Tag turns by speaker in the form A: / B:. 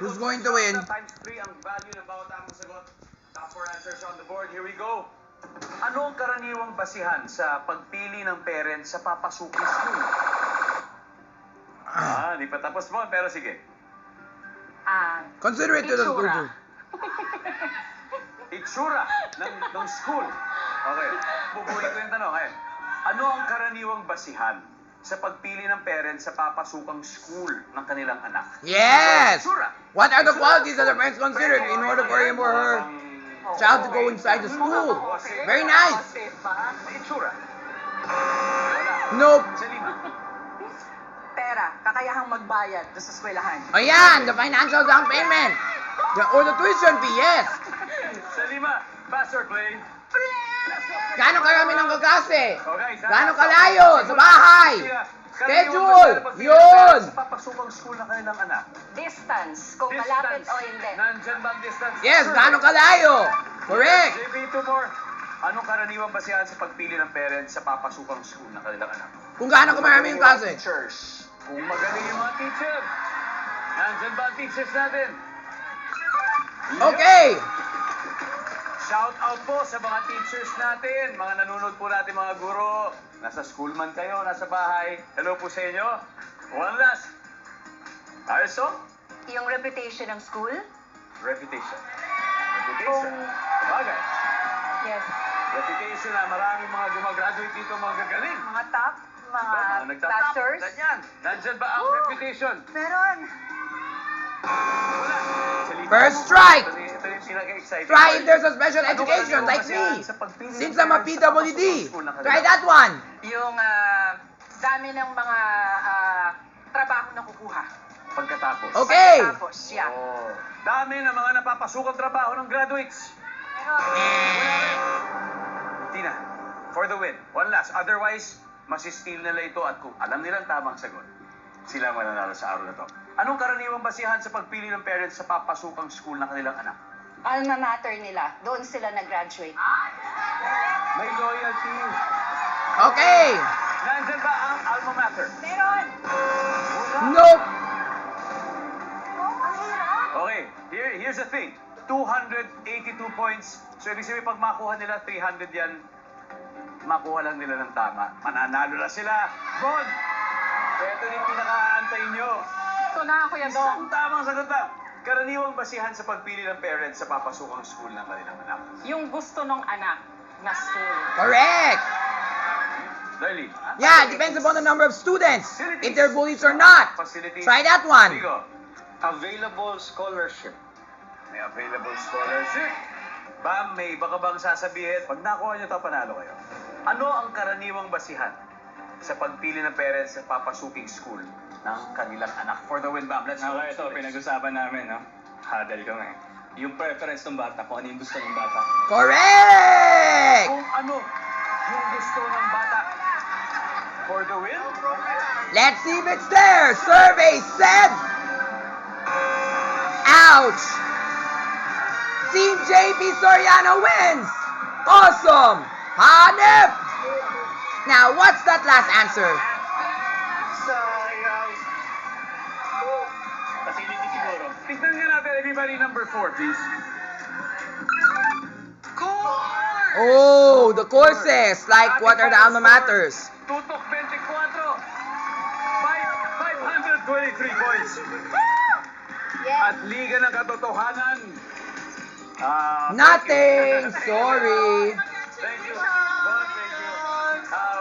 A: Who's going to win?
B: Times 3 ang value ng bawat tamang sagot. Top 4 answers on the board. Here we go. Ano ang karaniwang basihan sa pagpili ng parents sa papasuking school? Di pa tapos mo, pero sige.
A: Consider it to the
C: Itsura.
B: Itsura ng school. Okay. Bubuhin ko yung tanong. Ano ang karaniwang basihan sa pagpili ng parents sa papasukang school ng kanilang anak?
A: Yes!
B: Itsura.
A: What are the qualities that the parents considered in order for him or her child to go inside the school? Very nice.
B: Itsura.
A: Nope.
B: Salima.
C: Pera, kakayahang magbayad doon sa eskwelahan.
A: Ayan, the financial down payment. Or the tuition fee, yes.
B: Salima. Pass or play?
A: Gaano karami ng kakase?
B: Okay,
A: Gaano kalayo sa bahay? Schedule! Yun!
B: Sa papasukang school ng kanilang anak.
C: Distance, kung malapit o hindi.
B: Nandyan ba ang distance?
A: Yes, gaano kalayo? Correct.
B: JB, two more. Anong karaniwang basihan sa pagpili ng parents sa papasukang school ng kanilang anak?
A: Kung gaano karami yung klase.
B: Teachers. Kung magaling yung mga teacher. Nandyan ba ang teachers natin?
A: Okay.
B: Shout out po sa mga teachers natin, mga nanonood po natin mga guro. Nasa school man kayo, nasa bahay. Hello po sa inyo. One last. Also,
C: Yung reputation ng school?
B: reputation. Reputation. Sabagay.
C: Yes.
B: Reputation na maraming mga gumagraduate dito, mga gagaling.
C: Mga top, mga
B: nagtatap.
C: bachelors.
B: Ganyan. Nandyan ba ang
C: Oh.
B: reputation?
C: Meron.
B: Wala.
A: First strike.
B: Ito yung pinaka-exciting.
A: Try if
B: part.
A: there's a special
B: Ano
A: education
B: karaniwang
A: like
B: basihan
A: me.
B: sa pagpili
A: Since
B: ng
A: I'm a
B: parents sa papasukang
A: PWD.
B: school ng
A: Try
B: kanilang
A: that one.
C: Yung dami ng mga trabaho na kukuha.
B: pagkatapos.
A: Okay.
C: Tapos, yeah.
B: Oh. Dami ng mga napapasukang trabaho ng graduates. Tina, for the win. One last. Otherwise, masistil nila ito at kung alam nilang tamang sagot, sila mananalo sa araw na to. Anong karaniwang basihan sa pagpili ng parents sa papasukang school ng kanilang anak?
C: Alma mater nila. Doon sila nag-graduate.
B: May loyalty.
A: Okay.
B: Nandyan ba ang alma mater?
C: Meron.
A: Nope.
C: Ang hirap.
B: Okay, here's the thing. 282 points. So, ibig sabihin, pag makuha nila 300 yan, makuha lang nila ng tama. Mananalo na sila. Bon! Ito yung pinaka-aantay nyo.
C: So na ako yan,
B: Isang tamang sagot lang. Karaniwang basihan sa pagpili ng parents sa papasukang school ng kanilang anak.
C: Yung gusto ng anak na school.
A: Correct.
B: Darlene.
A: Yeah, it depends upon the number of students. If they're bullies or not.
B: Facilities.
A: Try that one.
B: Rigo.
D: Available scholarship.
B: May available scholarship. Bam, may baka bang sasabihin, pag nakuha nyo ito, panalo kayo. Ano ang karaniwang basihan sa pagpili ng parents sa papasuking school ng kanilang anak? For the win, Bam, let's go.
D: Ito, pinag-usapan namin, no? Huddle kami. Yung preference ng bata, kung ano yung gusto ng bata.
A: Correct.
B: Kung ano yung gusto ng bata. For the win?
A: Let's see if it's there. Survey said. Ouch. Team JP Soriano wins. Awesome. Hanep. Now, what's that last answer?
B: Sayang.
D: Facility siguro.
B: Tignan nga natin, everybody, number 4, please.
A: Oh, the courses. Like, what are the alma maters?
B: Tutok 24. 523 points. At Liga ng Katotohanan.
A: Nothing. Sorry.
B: Thank you.